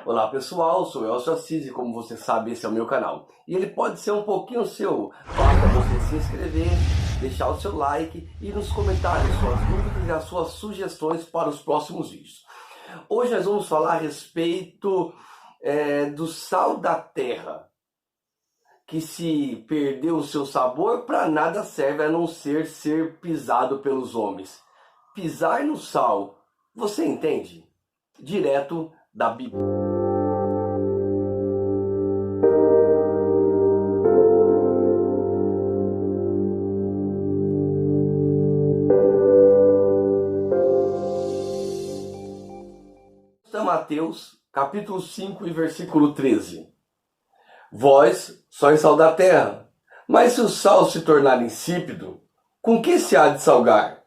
Olá pessoal, sou Elcio Assis e como você sabe esse é o meu canal. E ele pode ser um pouquinho seu. Basta você se inscrever, deixar o seu like e nos comentários suas dúvidas e as suas sugestões para os próximos vídeos. Hoje nós vamos falar a respeito do sal da terra, que se perdeu o seu sabor, para nada serve a não ser pisado pelos homens. Pisar no sal, você entende? Direto da Bíblia. Mateus, capítulo 5 e versículo 13. Vós sois sal da terra, mas se o sal se tornar insípido, com que se há de salgar?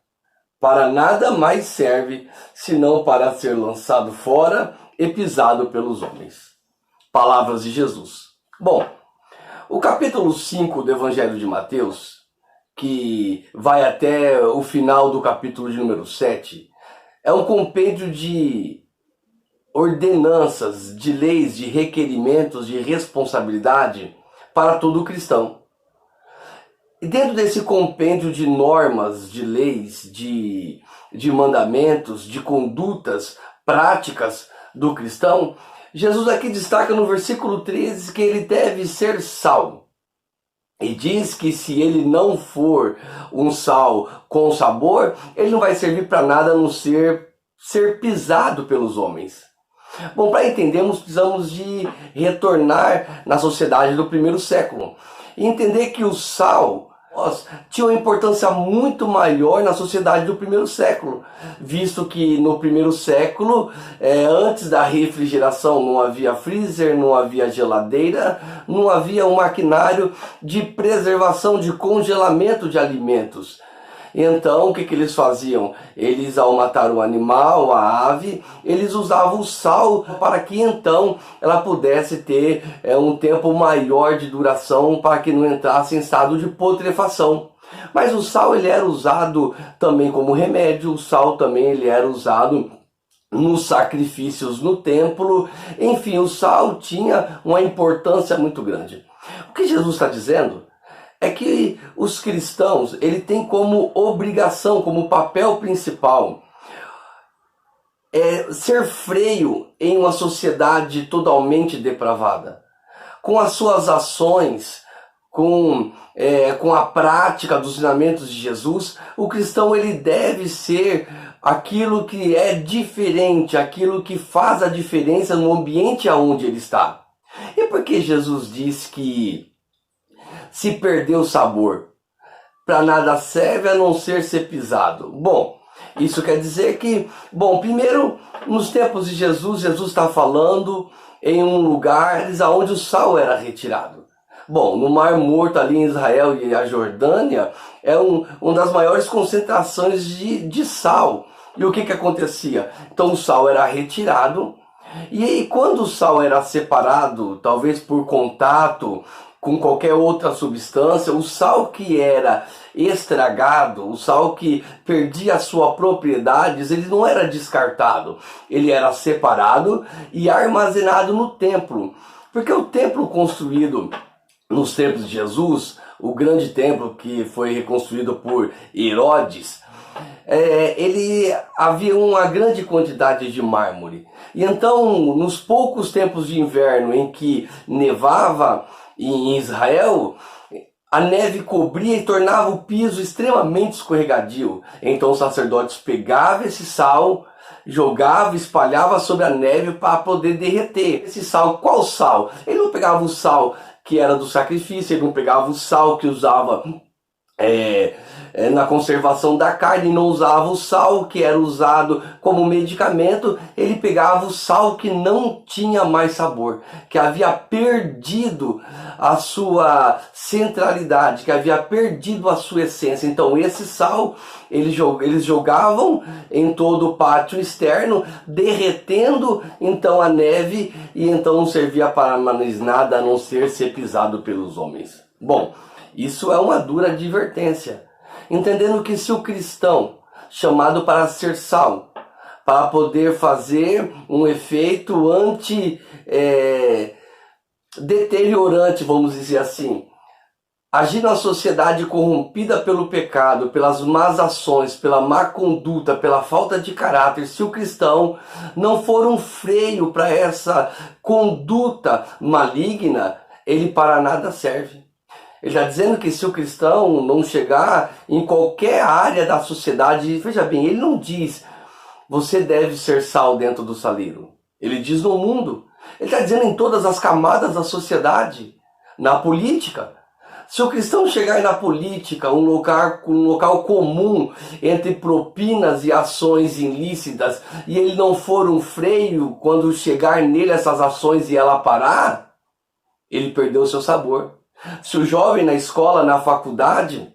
Para nada mais serve, senão para ser lançado fora e pisado pelos homens. Palavras de Jesus. Bom, o capítulo 5 do Evangelho de Mateus, que vai até o final do capítulo de número 7, é um compêndio de ordenanças, de leis, de requerimentos, de responsabilidade para todo cristão. E dentro desse compêndio de normas, de leis, de mandamentos, de condutas, práticas do cristão, Jesus aqui destaca no versículo 13 que ele deve ser sal. E diz que se ele não for um sal com sabor, ele não vai servir para nada a não ser pisado pelos homens. Bom, para entendermos, precisamos de retornar na sociedade do primeiro século e entender que o sal tinha uma importância muito maior na sociedade do primeiro século, visto que no primeiro século, antes da refrigeração, não havia freezer, não havia geladeira, não havia um maquinário de preservação, de congelamento de alimentos. Então, o que eles faziam? Eles, ao matar o animal, a ave, eles usavam o sal para que então ela pudesse ter um tempo maior de duração, para que não entrasse em estado de putrefação. Mas o sal ele era usado também como remédio, o sal também ele era usado nos sacrifícios no templo. Enfim, o sal tinha uma importância muito grande. O que Jesus está dizendo é que os cristãos, ele tem como obrigação, como papel principal, ser freio em uma sociedade totalmente depravada. Com as suas ações, com a prática dos ensinamentos de Jesus, o cristão ele deve ser aquilo que é diferente, aquilo que faz a diferença no ambiente aonde ele está. E por que Jesus diz que se perdeu o sabor, para nada serve a não ser pisado? Bom, isso quer dizer que, primeiro, nos tempos de Jesus, Jesus está falando em um lugar onde o sal era retirado. Bom, no Mar Morto, ali em Israel e a Jordânia, é uma das maiores concentrações de sal. E o que acontecia? Então o sal era retirado, e aí quando o sal era separado, talvez por contato com qualquer outra substância, o sal que era estragado, o sal que perdia a sua propriedades, ele não era descartado, ele era separado e armazenado no templo. Porque o templo construído nos tempos de Jesus, o grande templo que foi reconstruído por Herodes, ele havia uma grande quantidade de mármore. E então, nos poucos tempos de inverno em que nevava em Israel, a neve cobria e tornava o piso extremamente escorregadio. Então os sacerdotes pegavam esse sal, jogavam, espalhavam sobre a neve para poder derreter. Esse sal, qual sal? Ele não pegava o sal que era do sacrifício, ele não pegava o sal que usava na conservação da carne, não usava o sal que era usado como medicamento, ele pegava o sal que não tinha mais sabor, que havia perdido a sua centralidade, que havia perdido a sua essência. Então esse sal eles jogavam em todo o pátio externo, derretendo então a neve, e então não servia para mais nada a não ser pisado pelos homens. Bom, isso é uma dura advertência, entendendo que se o cristão, chamado para ser sal, para poder fazer um efeito deteriorante, vamos dizer assim. Agir na sociedade corrompida pelo pecado, pelas más ações, pela má conduta, pela falta de caráter, se o cristão não for um freio para essa conduta maligna, ele para nada serve. Ele está dizendo que se o cristão não chegar em qualquer área da sociedade, veja bem, ele não diz, você deve ser sal dentro do saleiro. Ele diz no mundo. Ele está dizendo em todas as camadas da sociedade, na política. Se o cristão chegar na política, um local comum entre propinas e ações ilícitas, e ele não for um freio quando chegar nele essas ações e ela parar, ele perdeu o seu sabor. Se o jovem na escola, na faculdade,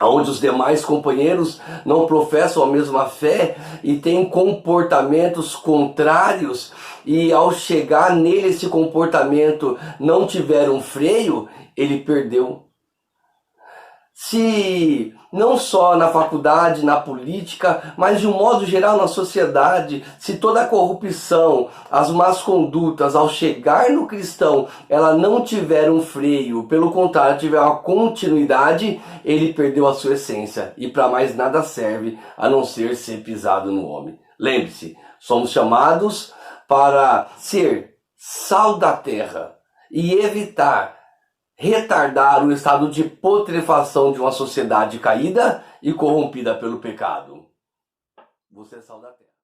onde os demais companheiros não professam a mesma fé e têm comportamentos contrários, e ao chegar nele esse comportamento não tiver um freio, ele perdeu. Se não só na faculdade, na política, mas de um modo geral na sociedade, se toda a corrupção, as más condutas ao chegar no cristão, ela não tiver um freio, pelo contrário, tiver uma continuidade, ele perdeu a sua essência e para mais nada serve a não ser pisado no homem. Lembre-se, somos chamados para ser sal da terra e retardar o estado de putrefação de uma sociedade caída e corrompida pelo pecado. Você é sal da terra.